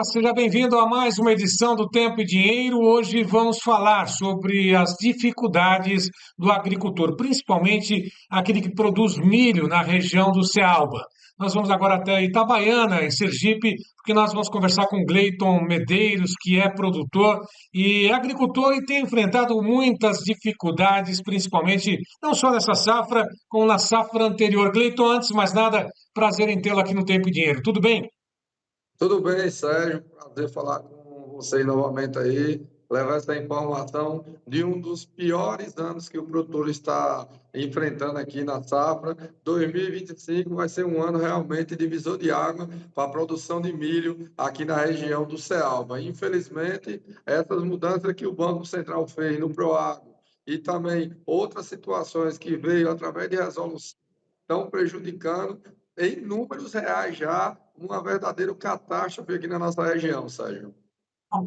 Olá, seja bem-vindo a mais uma edição do Tempo e Dinheiro. Hoje vamos falar sobre as dificuldades do agricultor, principalmente aquele que produz milho na região do Cealba. Nós vamos agora até Itabaiana, em Sergipe, porque nós vamos conversar com Gleiton Medeiros, que é produtor e agricultor e tem enfrentado muitas dificuldades, principalmente não só nessa safra, como na safra anterior. Gleiton, antes de mais nada, prazer em tê-lo aqui no Tempo e Dinheiro. Tudo bem? Tudo bem, Sérgio? Prazer falar com vocês novamente aí, levar essa informação de um dos piores anos que o produtor está enfrentando aqui na safra. 2025 vai ser um ano realmente divisor de água para a produção de milho aqui na região do Cealba. Infelizmente, essas mudanças que o Banco Central fez no Proagro e também outras situações que veio através de resolução estão prejudicando em números reais já uma verdadeira catástrofe aqui na nossa região, Sérgio.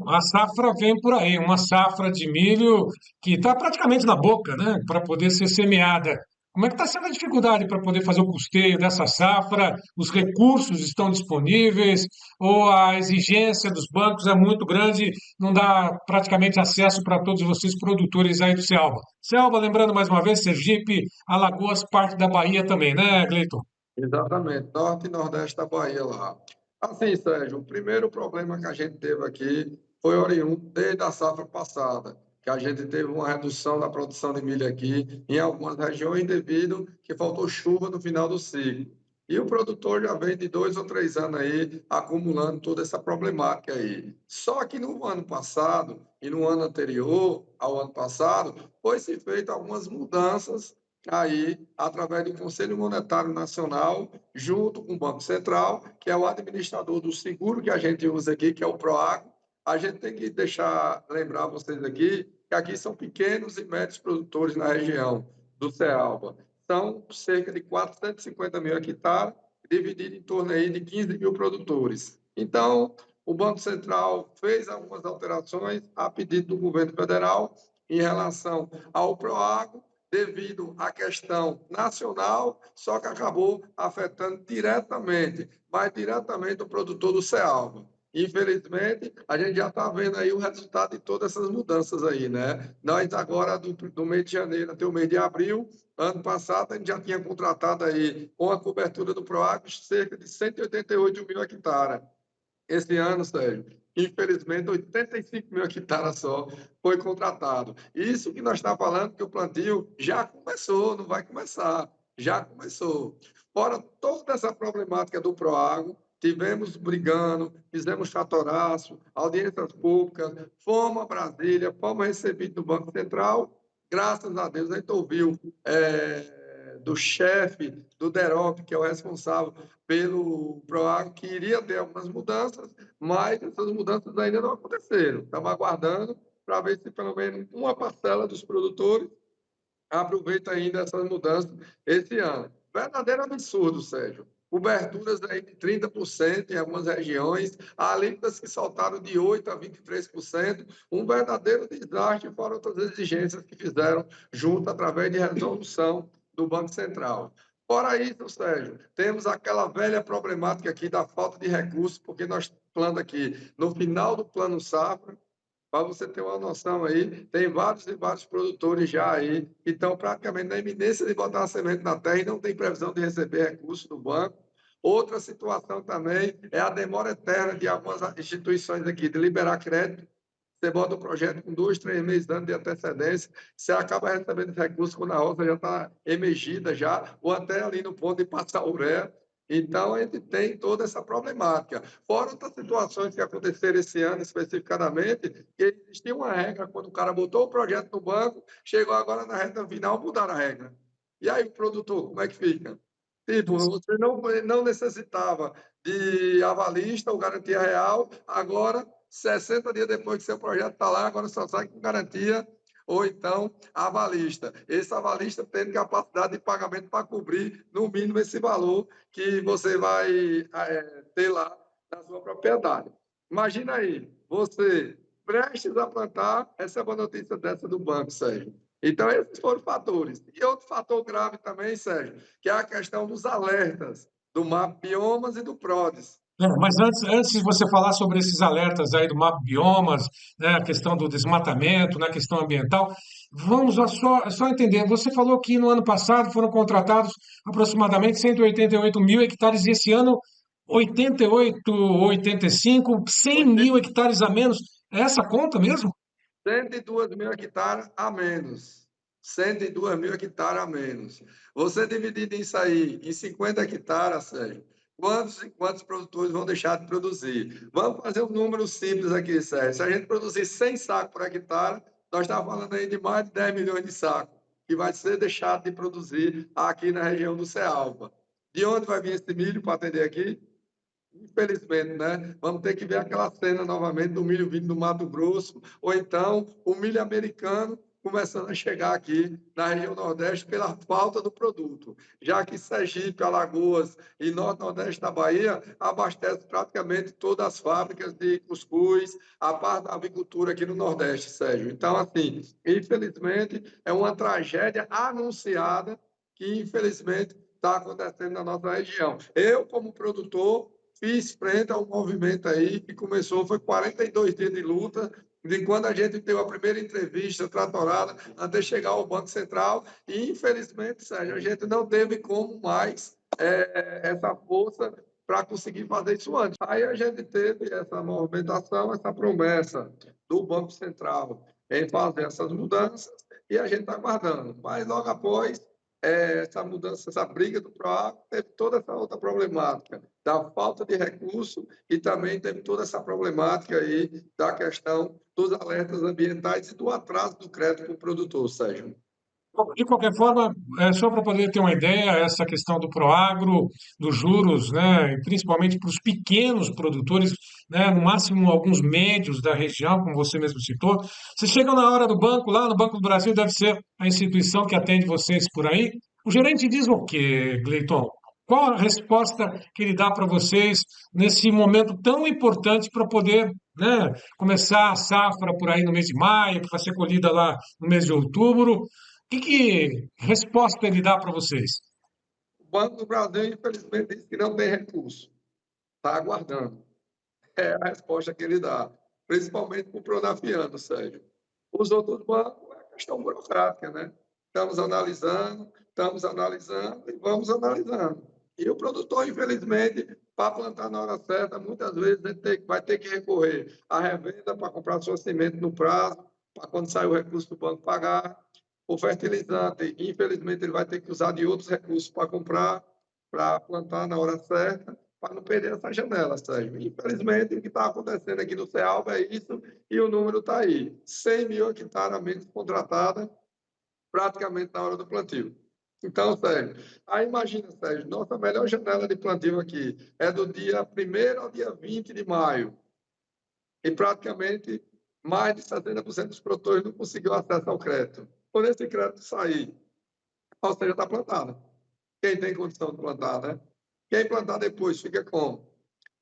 A safra vem por aí, uma safra de milho que está praticamente na boca, né, para poder ser semeada. Como é que está sendo a dificuldade para poder fazer o custeio dessa safra? Os recursos estão disponíveis ou a exigência dos bancos é muito grande, não dá praticamente acesso para todos vocês produtores aí do Cealba? Cealba, lembrando mais uma vez, Sergipe, Alagoas, parte da Bahia também, né, Gleiton? Exatamente, norte e nordeste da Bahia lá. Assim, Sérgio, o primeiro problema que a gente teve aqui foi oriundo desde a safra passada, que a gente teve uma redução da produção de milho aqui em algumas regiões devido que faltou chuva no final do ciclo. E o produtor já vem de 2 ou 3 anos aí acumulando toda essa problemática aí. Só que no ano passado e no ano anterior ao ano passado, foi-se feito algumas mudanças aí através do Conselho Monetário Nacional, junto com o Banco Central, que é o administrador do seguro que a gente usa aqui, que é o Proagro. A gente tem que deixar lembrar vocês aqui que aqui são pequenos e médios produtores na região do Cealba. São cerca de 450 mil hectares, dividido em torno aí de 15 mil produtores. Então, o Banco Central fez algumas alterações a pedido do governo federal em relação ao Proagro, devido à questão nacional, só que acabou afetando diretamente, mais diretamente o produtor do Cealba. Infelizmente, a gente já está vendo aí o resultado de todas essas mudanças aí, né? Nós agora, do mês de janeiro até o mês de abril, ano passado, a gente já tinha contratado aí, com a cobertura do PROAGro, cerca de 188 mil hectares. Esse ano, Sérgio, infelizmente, 85 mil hectares só foi contratado. Isso que nós estamos falando, que o plantio já começou, não vai começar, já começou. Fora toda essa problemática do Proagro, tivemos brigando, fizemos chatoraço, audiências públicas, fomos a Brasília, fomos recebidos do Banco Central, graças a Deus, a gente ouviu do chefe do DEROP, que é o responsável pelo PROAGRO, que iria ter algumas mudanças, mas essas mudanças ainda não aconteceram. Estamos aguardando para ver se pelo menos uma parcela dos produtores aproveita ainda essas mudanças esse ano. Verdadeiro absurdo, Sérgio. Coberturas aí de 30% em algumas regiões, alíquotas que saltaram de 8% a 23%, um verdadeiro desastre, fora outras exigências que fizeram junto através de resolução do Banco Central. Fora isso, Sérgio, temos aquela velha problemática aqui da falta de recursos, porque nós falando aqui no final do plano safra, para você ter uma noção aí, tem vários e vários produtores já aí que estão praticamente na iminência de botar a semente na terra e não tem previsão de receber recursos do banco. Outra situação também é a demora eterna de algumas instituições aqui de liberar crédito. Você bota o projeto com 2, 3 meses de antecedência, você acaba recebendo esse recurso quando a roça já está emergida já, ou até ali no ponto de passar ureia. Então, a gente tem toda essa problemática. Fora outras situações que aconteceram esse ano especificamente, que existia uma regra, quando o cara botou o projeto no banco, chegou agora na reta final, mudaram a regra. E aí, o produtor, como é que fica? Tipo, você não necessitava de avalista ou garantia real, agora, 60 dias depois que seu projeto está lá, agora só sai com garantia ou então avalista. Esse avalista tem capacidade de pagamento para cobrir, no mínimo, esse valor que você vai ter lá na sua propriedade. Imagina aí, você prestes a plantar, recebe uma notícia dessa do banco, Sérgio. Então, esses foram fatores. E outro fator grave também, Sérgio, que é a questão dos alertas do MAP Biomas e do PRODES. Mas antes de você falar sobre esses alertas aí do mapa biomas, né, a questão do desmatamento, na questão ambiental, vamos só entender. Você falou que no ano passado foram contratados aproximadamente 188 mil hectares e esse ano 88, 85, 100 mil hectares a menos. É essa conta mesmo? 102 mil hectares a menos. 102 mil hectares a menos. Você dividindo isso aí em 50 hectares, Sérgio, quantos e quantos produtores vão deixar de produzir? Vamos fazer um número simples aqui, Sérgio. Se a gente produzir 100 sacos por hectare, nós estamos falando aí de mais de 10 milhões de sacos que vai ser deixado de produzir aqui na região do Cealba. De onde vai vir esse milho para atender aqui? Infelizmente, né? Vamos ter que ver aquela cena novamente do milho vindo do Mato Grosso, ou então o milho americano começando a chegar aqui na região Nordeste pela falta do produto, já que Sergipe, Alagoas e Norte-Nordeste da Bahia abastece praticamente todas as fábricas de cuscuz, a parte da avicultura aqui no Nordeste, Sérgio. Então, assim, infelizmente, é uma tragédia anunciada que, infelizmente, está acontecendo na nossa região. Eu, como produtor, fiz frente a um movimento aí que começou, foi 42 dias de luta, de quando a gente teve a primeira entrevista tratorada até chegar ao Banco Central, e infelizmente, Sérgio, a gente não teve como mais essa força para conseguir fazer isso antes. Aí a gente teve essa movimentação, essa promessa do Banco Central em fazer essas mudanças, e a gente está aguardando. Mas logo após essa mudança, essa briga do PROAC, teve toda essa outra problemática da falta de recurso e também teve toda essa problemática aí da questão dos alertas ambientais e do atraso do crédito para o produtor, Sérgio. De qualquer forma, só para poder ter uma ideia, essa questão do Proagro, dos juros, né, e principalmente para os pequenos produtores, né, no máximo alguns médios da região, como você mesmo citou, você chega na hora do banco, lá no Banco do Brasil, deve ser a instituição que atende vocês por aí. O gerente diz o quê, Gleiton? Qual a resposta que ele dá para vocês nesse momento tão importante para poder, né, começar a safra por aí no mês de maio, que vai ser colhida lá no mês de outubro? Que resposta ele dá para vocês? O Banco do Brasil, infelizmente, disse que não tem recurso, está aguardando. É a resposta que ele dá, principalmente para o Pronafiano, Sérgio. Os outros bancos é questão burocrática, né? Estamos analisando e vamos analisando. E o produtor, infelizmente, para plantar na hora certa, muitas vezes vai ter que recorrer à revenda para comprar sua semente no prazo, para quando sair o recurso do banco pagar. O fertilizante, infelizmente, ele vai ter que usar de outros recursos para comprar, para plantar na hora certa, para não perder essa janela, Sérgio. Infelizmente, o que está acontecendo aqui no CEALB é isso, e o número está aí: 100 mil hectares a menos contratada, praticamente na hora do plantio. Então, Sérgio, aí imagina, Sérgio, nossa melhor janela de plantio aqui é do dia 1º ao dia 20 de maio, e praticamente mais de 70% dos produtores não conseguiu acesso ao crédito. Quando esse crédito sair, ou seja, está plantada. Quem tem condição de plantar, né? Quem plantar depois fica como?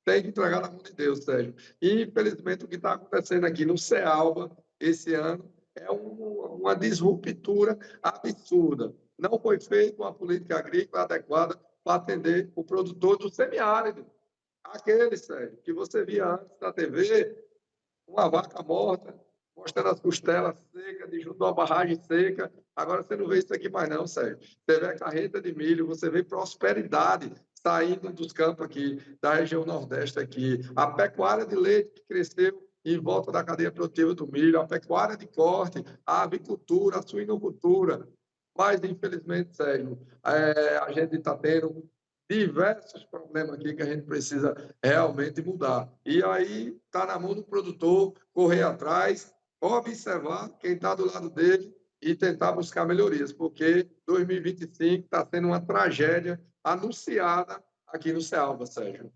Tem que entregar na mão de Deus, Sérgio. E, infelizmente, o que está acontecendo aqui no CEALBA esse ano é uma disruptura absurda. Não foi feita uma política agrícola adequada para atender o produtor do semiárido. Aquele, Sérgio, que você via antes na TV, uma vaca morta, mostrando as costelas secas, de junto a uma barragem seca. Agora você não vê isso aqui mais não, Sérgio. Você vê a carreta de milho, você vê prosperidade saindo dos campos aqui, da região Nordeste aqui. A pecuária de leite que cresceu em volta da cadeia produtiva do milho, a pecuária de corte, a avicultura, a suinocultura. Mas, infelizmente, Sérgio, a gente está tendo diversos problemas aqui que a gente precisa realmente mudar. E aí está na mão do produtor correr atrás, observar quem está do lado dele e tentar buscar melhorias, porque 2025 está sendo uma tragédia anunciada aqui no Cealba, Sérgio.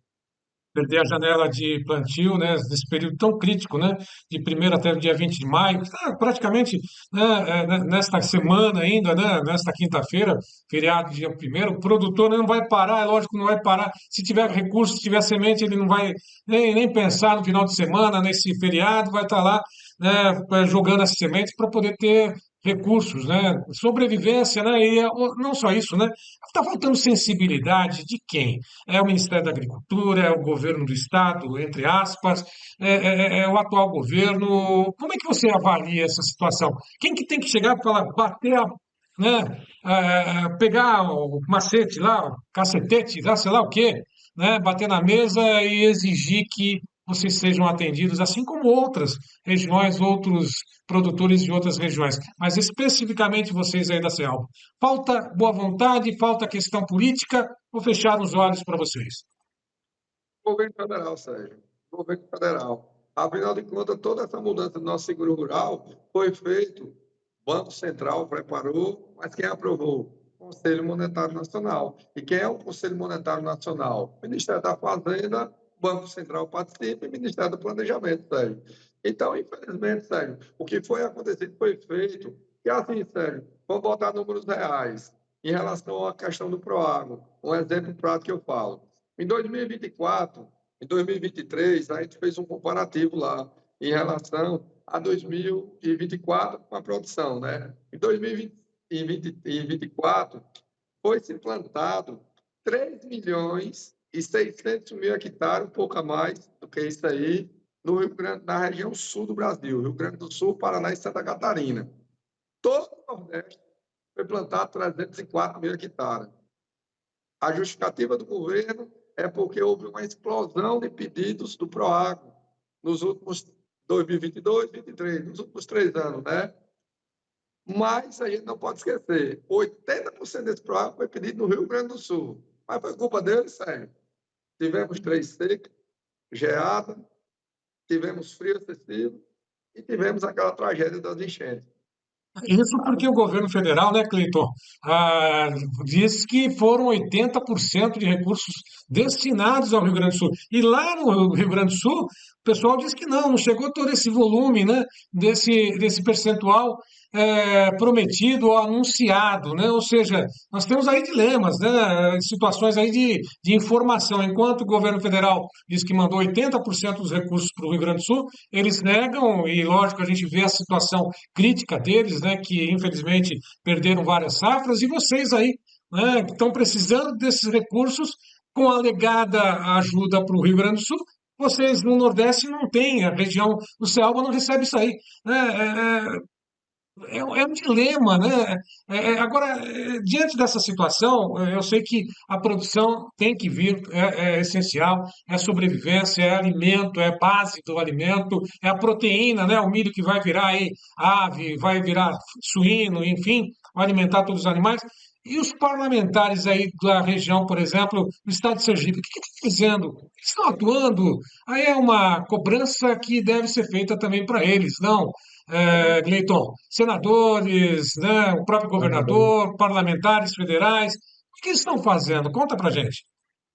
Perder a janela de plantio, né, nesse período tão crítico, né, de 1º até o dia 20 de maio, praticamente, né, nesta semana ainda, né, nesta quinta-feira, feriado dia 1º, o produtor não vai parar, é lógico que não vai parar. Se tiver recurso, se tiver semente, ele não vai nem pensar no final de semana, nesse feriado, vai estar lá, né, jogando as sementes para poder ter recursos, né? Sobrevivência, né? E não só isso, né? Está faltando sensibilidade de quem? É o Ministério da Agricultura, é o governo do Estado, entre aspas, é o atual governo. Como é que você avalia essa situação? Quem que tem que chegar para bater né? Pegar o macete lá, o cacetete, lá, sei lá o quê, né? Bater na mesa e exigir que vocês sejam atendidos, assim como outras regiões, outros produtores de outras regiões, mas especificamente vocês aí da CEALB. Falta boa vontade, falta questão política, ou fechar os olhos para vocês? Governo federal, Sérgio. Governo federal. Afinal de contas, toda essa mudança do nosso seguro rural foi feito, o Banco Central preparou, mas quem aprovou? O Conselho Monetário Nacional. E quem é o Conselho Monetário Nacional? O Ministério da Fazenda, o Banco Central participa e o Ministério do Planejamento, Sérgio. Então, infelizmente, Sérgio, o que foi acontecido foi feito. E assim, Sérgio, vamos botar números reais em relação à questão do Proagro. Um exemplo prático que eu falo. Em 2024, em 2023, a gente fez um comparativo lá em relação a 2024 com a produção, né? Em 2024, foi-se plantado 3 milhões e 600 mil hectares, um pouco a mais do que isso aí, no Rio Grande, na região sul do Brasil, Rio Grande do Sul, Paraná e Santa Catarina. Todo o Nordeste foi plantado 304 mil hectares. A justificativa do governo é porque houve uma explosão de pedidos do Proagro nos últimos 2022, 2023, nos últimos 3 anos, né? Mas a gente não pode esquecer, 80% desse Proagro foi pedido no Rio Grande do Sul. Mas foi culpa deles, sério. Tivemos 3 secas, geada, tivemos frio excessivo e tivemos aquela tragédia das enchentes. Isso porque o governo federal, né, Cleiton, ah, diz que foram 80% de recursos destinados ao Rio Grande do Sul. E lá no Rio Grande do Sul, o pessoal diz que não chegou todo esse volume, né, desse percentual prometido ou anunciado, né? Ou seja, nós temos aí dilemas, né, situações aí de informação. Enquanto o governo federal diz que mandou 80% dos recursos para o Rio Grande do Sul, eles negam, e lógico, a gente vê a situação crítica deles, né, que infelizmente perderam várias safras, e vocês aí, né, que estão precisando desses recursos com a alegada ajuda para o Rio Grande do Sul. Vocês no Nordeste não têm, a região do Ceará não recebe isso aí. Né? É um dilema, né? Agora, diante dessa situação, eu sei que a produção tem que vir, é essencial, é sobrevivência, é alimento, é base do alimento, é a proteína, né? O milho que vai virar aí ave, vai virar suíno, enfim, vai alimentar todos os animais. E os parlamentares aí da região, por exemplo, do estado de Sergipe, o que estão fazendo? Estão atuando? Aí é uma cobrança que deve ser feita também para eles, não? Gleiton, senadores, né, o próprio governador, parlamentares federais, o que eles estão fazendo? Conta pra gente.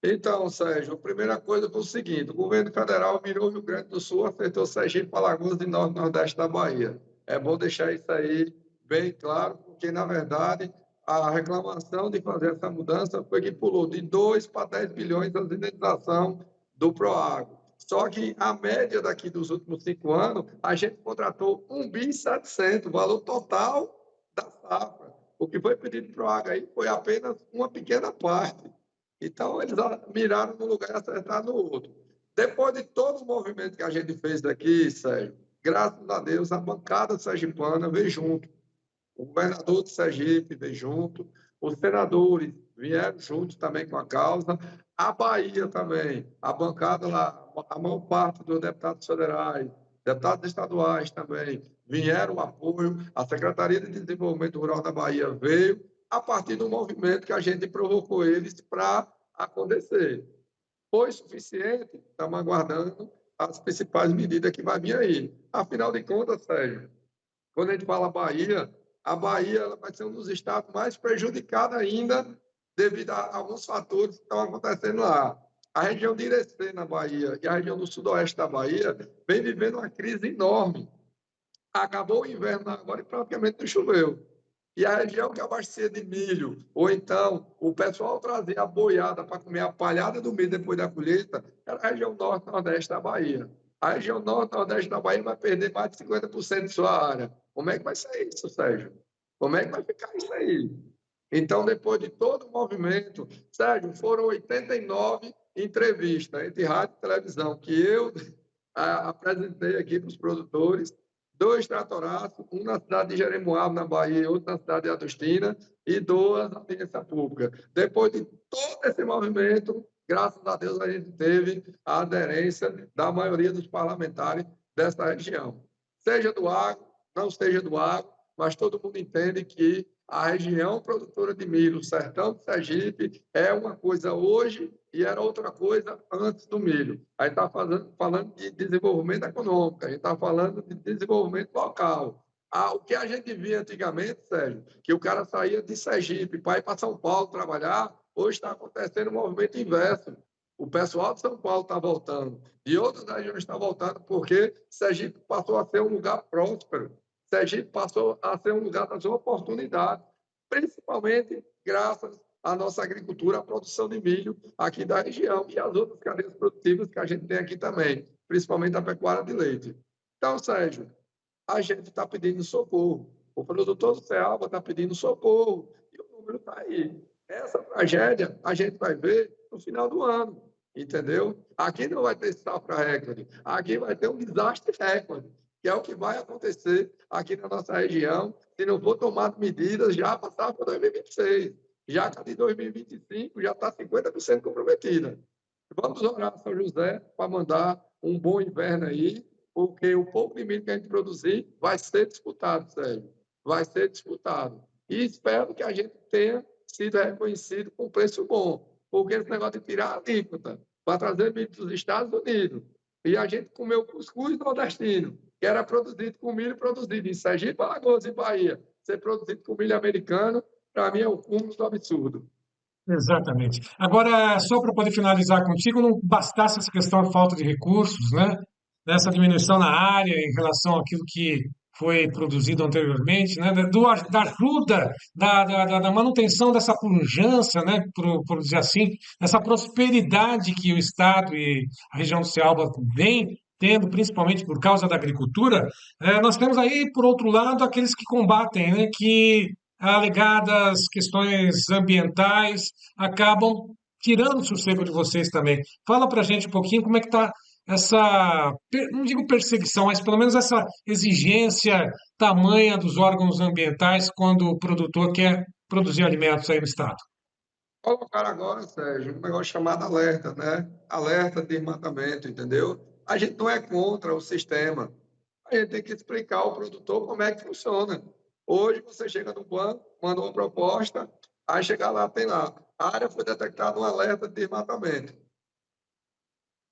Então, Sérgio, a primeira coisa foi o seguinte: o governo federal mirou o Rio Grande do Sul, acertou Sergipe, Alagoas e Norte e Nordeste da Bahia. É bom deixar isso aí bem claro, porque, na verdade, a reclamação de fazer essa mudança foi que pulou de 2 para 10 bilhões a indenização do Proagro. Só que a média daqui dos últimos 5 anos, a gente contratou 1,7 bi, o valor total da safra. O que foi pedido para o Proagro aí foi apenas uma pequena parte. Então, eles miraram num lugar e acertaram no outro. Depois de todo o movimento que a gente fez daqui, Sérgio, graças a Deus, a bancada sergipana veio junto. O governador de Sergipe veio junto, os senadores vieram junto também com a causa, a Bahia também, a bancada lá, a maior parte dos deputados federais, deputados estaduais também vieram apoio, a Secretaria de Desenvolvimento Rural da Bahia veio, a partir do movimento que a gente provocou eles para acontecer. Foi suficiente? Estamos aguardando as principais medidas que vai vir aí. Afinal de contas, Sérgio, quando a gente fala Bahia, a Bahia ela vai ser um dos estados mais prejudicados ainda devido a alguns fatores que estão acontecendo lá. A região de Irecê, na Bahia, e a região do sudoeste da Bahia vem vivendo uma crise enorme. Acabou o inverno agora e praticamente não choveu. E a região que abastecia de milho, ou então o pessoal trazia a boiada para comer a palhada do milho depois da colheita, era a região norte-nordeste da Bahia. A região norte-nordeste da Bahia vai perder mais de 50% de sua área. Como é que vai ser isso, Sérgio? Como é que vai ficar isso aí? Então, depois de todo o movimento, Sérgio, foram 89 entrevistas entre rádio e televisão que eu apresentei aqui para os produtores, dois tratoraços, um na cidade de Jeremoabo, na Bahia, e outro na cidade de Agostina, e duas na audiência pública. Depois de todo esse movimento, graças a Deus, a gente teve a aderência da maioria dos parlamentares dessa região. Seja do agro, não seja do agro, mas todo mundo entende que a região produtora de milho, o sertão de Sergipe, é uma coisa hoje e era outra coisa antes do milho. A gente está falando de desenvolvimento econômico, a gente está falando de desenvolvimento local. O que a gente via antigamente, Sérgio, que o cara saía de Sergipe para ir para São Paulo trabalhar, hoje está acontecendo um movimento inverso. O pessoal de São Paulo está voltando, de outras regiões está voltando, porque Sergipe passou a ser um lugar próspero. Sergipe passou a ser um lugar das oportunidades, principalmente graças à nossa agricultura, à produção de milho aqui da região e às outras cadeias produtivas que a gente tem aqui também, principalmente a pecuária de leite. Então, Sérgio, a gente está pedindo socorro. O produtor do Ceará está pedindo socorro e o número está aí. Essa tragédia a gente vai ver no final do ano, entendeu? Aqui não vai ter safra recorde, aqui vai ter um desastre recorde, que é o que vai acontecer aqui na nossa região, se não for tomado medidas já para a safra 2026. Já que a de 2025 já está 50% comprometida. Vamos orar São José para mandar um bom inverno aí, porque o pouco de milho que a gente produzir vai ser disputado, Sérgio. Vai ser disputado. E espero que a gente tenha sido reconhecido com preço bom, porque esse negócio de tirar a alíquota para trazer milho dos Estados Unidos e a gente comeu cuscuz nordestino, que era produzido com milho produzido em Sergipe, Alagoas e Bahia, ser produzido com milho americano, para mim é o cúmulo do absurdo. Exatamente. Agora, só para poder finalizar contigo, não bastasse essa questão de falta de recursos, né? Dessa diminuição na área em relação àquilo que foi produzido anteriormente, né? Da ajuda, da manutenção dessa pujança, né? Por dizer assim, dessa prosperidade que o Estado e a região do Ceará vem tendo, principalmente por causa da agricultura, nós temos aí, por outro lado, aqueles que combatem, né? Que alegadas questões ambientais acabam tirando o sossego de vocês também. Fala para a gente um pouquinho como é que está essa, não digo perseguição, mas pelo menos essa exigência tamanha dos órgãos ambientais quando o produtor quer produzir alimentos aí no estado. Colocar agora, Sérgio, um negócio chamado alerta, né? Alerta de desmatamento, entendeu? A gente não é contra o sistema. A gente tem que explicar ao produtor como é que funciona. Hoje você chega no banco, manda uma proposta, aí chega lá, tem lá, a área foi detectada um alerta de desmatamento.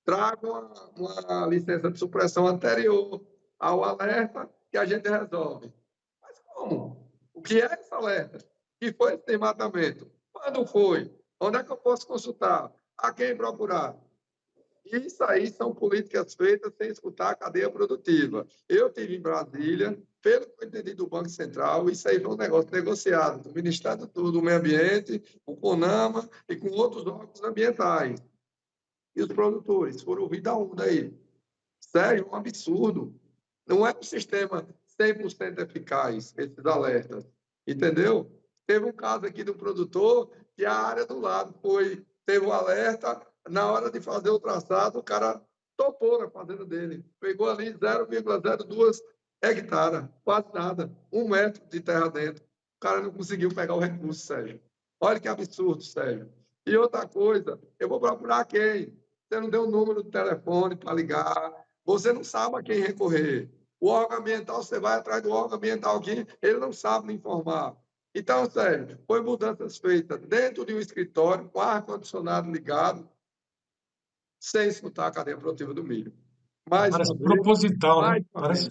Traga uma licença de supressão anterior ao alerta que a gente resolve. Mas como? O que é esse alerta? O que foi esse desmatamento? Quando foi? Onde é que eu posso consultar? A quem procurar? Isso aí são políticas feitas sem escutar a cadeia produtiva. Eu estive em Brasília, pelo que eu entendi do Banco Central, isso aí foi um negócio negociado com o Ministério do Meio Ambiente, com o CONAMA e com outros órgãos ambientais. E os produtores foram ouvir da onda aí. Sério, um absurdo. Não é um sistema 100% eficaz, esses alertas. Entendeu? Teve um caso aqui de um produtor que a área do lado teve um alerta, na hora de fazer o traçado, o cara topou na fazenda dele. Pegou ali 0,02 hectares, quase nada, 1 metro de terra dentro. O cara não conseguiu pegar o recurso, Sérgio. Olha que absurdo, Sérgio. E outra coisa, eu vou procurar quem? Você não deu o número de telefone para ligar, você não sabe a quem recorrer. O órgão ambiental, você vai atrás do órgão ambiental aqui, ele não sabe lhe informar. Então, Sérgio, foi mudanças feitas dentro de um escritório, com ar-condicionado ligado, sem escutar a cadeia produtiva do milho. Mais Parece uma vez, proposital, né? mais uma vez.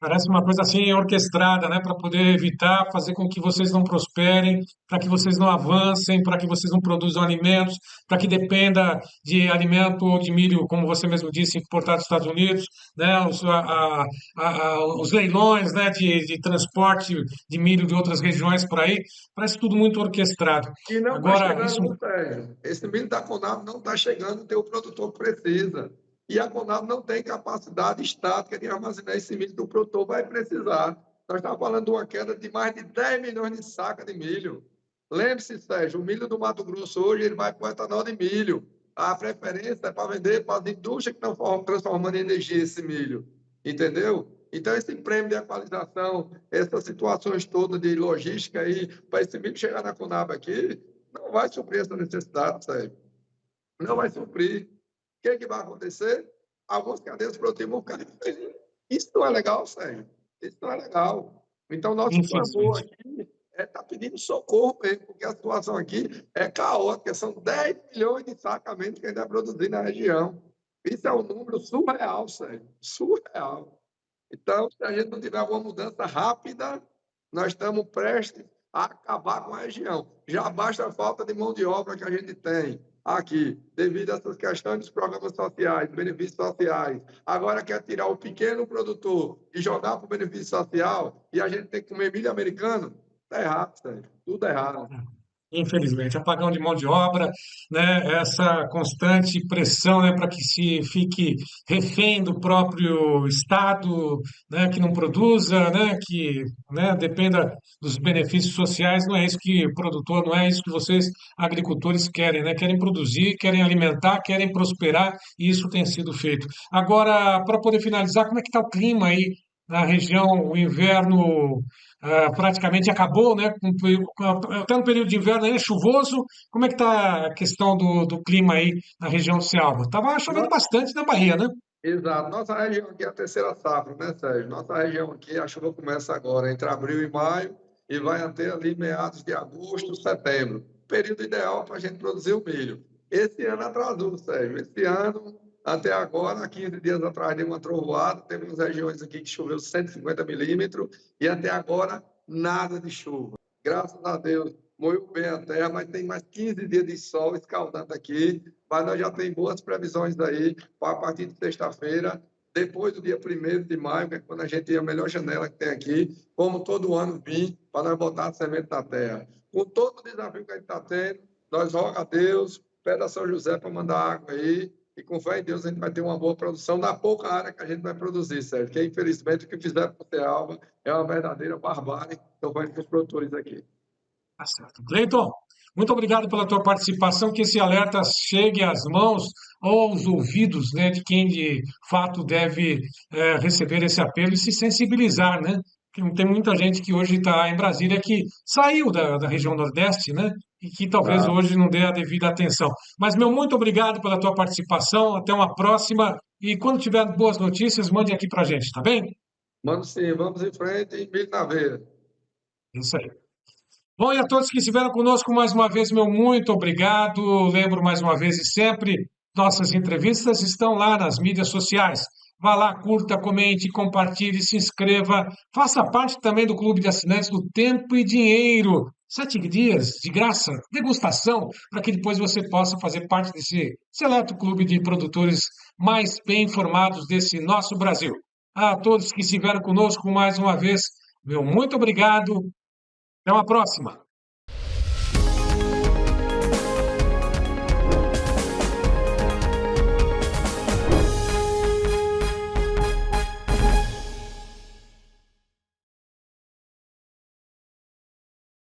Parece uma coisa assim orquestrada, né, para poder evitar, fazer com que vocês não prosperem, para que vocês não avancem, para que vocês não produzam alimentos, para que dependa de alimento ou de milho, como você mesmo disse, importado dos Estados Unidos, né, os leilões, né, de transporte de milho de outras regiões por aí, parece tudo muito orquestrado. E não está Agora, isso chegando, Sérgio. Esse milho da Conab não está chegando, tem o produtor que precisa. e a Conab não tem capacidade estática de armazenar esse milho que o produtor vai precisar. Nós estamos falando de uma queda de mais de 10 milhões de sacas de milho. Lembre-se, Sérgio, o milho do Mato Grosso hoje ele vai para o etanol de milho. A preferência é para vender para as indústrias que estão transformando em energia esse milho. Entendeu? Então, esse prêmio de equalização, essas situações todas de logística aí, para esse milho chegar na Conab aqui, não vai suprir essa necessidade, Sérgio. Não vai suprir. O que, é que vai acontecer? Algumas cadeias produtivas vão ficar infelizes. Isso não é legal, Sérgio. Isso não é legal. Então, nosso clamor Infelizmente. aqui é estar pedindo socorro mesmo, porque a situação aqui é caótica. São 10 milhões de sacamentos que a gente vai produzir na região. Isso é um número surreal, Sérgio. Surreal. Então, se a gente não tiver alguma mudança rápida, nós estamos prestes a acabar com a região. Já basta a falta de mão de obra que a gente tem aqui, devido a essas questões dos programas sociais, benefícios sociais. Agora quer tirar o pequeno produtor e jogar para o benefício social e a gente tem que comer milho americano? Está errado, Sérgio. Tudo errado. Infelizmente, apagão de mão de obra, né, essa constante pressão, né, para que se fique refém do próprio Estado, né, que não produza, né, que, né, dependa dos benefícios sociais, não é isso que o produtor, não é isso que vocês, agricultores, querem, né, querem produzir, querem alimentar, querem prosperar, e isso tem sido feito. Agora, para poder finalizar, como é que está o clima aí na região, o inverno praticamente acabou, né? Até no período de inverno aí é chuvoso. Como é que está a questão do clima aí na região do Ceará? Estava chovendo bastante na Bahia, né? Exato. Nossa região aqui é a terceira safra, né, Sérgio? Nossa região aqui, a chuva começa agora, entre abril e maio, e vai até ali meados de agosto, setembro. Período ideal para a gente produzir o milho. Esse ano atrasou, Sérgio. Esse ano, até agora, 15 dias atrás, deu uma trovoada. Temos regiões aqui que choveu 150 milímetros, e até agora, nada de chuva. Graças a Deus, moiu bem a terra, mas tem mais 15 dias de sol escaldando aqui. Mas nós já temos boas previsões aí para a partir de sexta-feira, depois do dia 1º de maio, que é quando a gente tem a melhor janela que tem aqui, como todo ano vir, para nós botar a semente na terra. Com todo o desafio que a gente está tendo, nós roga a Deus, pede a São José para mandar água aí, e com fé em Deus a gente vai ter uma boa produção da pouca área que a gente vai produzir, certo? Que infelizmente o que fizeram com o Cealba é uma verdadeira barbárie, então vai com os produtores aqui. Tá certo. Cleiton, muito obrigado pela tua participação, que esse alerta chegue às mãos ou aos ouvidos, né, de quem de fato deve receber esse apelo e se sensibilizar, né? Porque tem muita gente que hoje está em Brasília que saiu da região Nordeste, né? E que talvez Tá? hoje não dê a devida atenção. Mas, meu, muito obrigado pela tua participação. Até uma próxima. E quando tiver boas notícias, mande aqui para a gente, tá bem? Mano, sim, vamos em frente e milho na veia. Isso aí. Bom, e a todos que estiveram conosco mais uma vez, meu muito obrigado. Lembro mais uma vez e sempre, nossas entrevistas estão lá nas mídias sociais. Vá lá, curta, comente, compartilhe, se inscreva. Faça parte também do clube de assinantes do Tempo e Dinheiro. 7 dias de graça, degustação, para que depois você possa fazer parte desse seleto clube de produtores mais bem informados desse nosso Brasil. A todos que estiveram conosco mais uma vez, meu muito obrigado. Até uma próxima.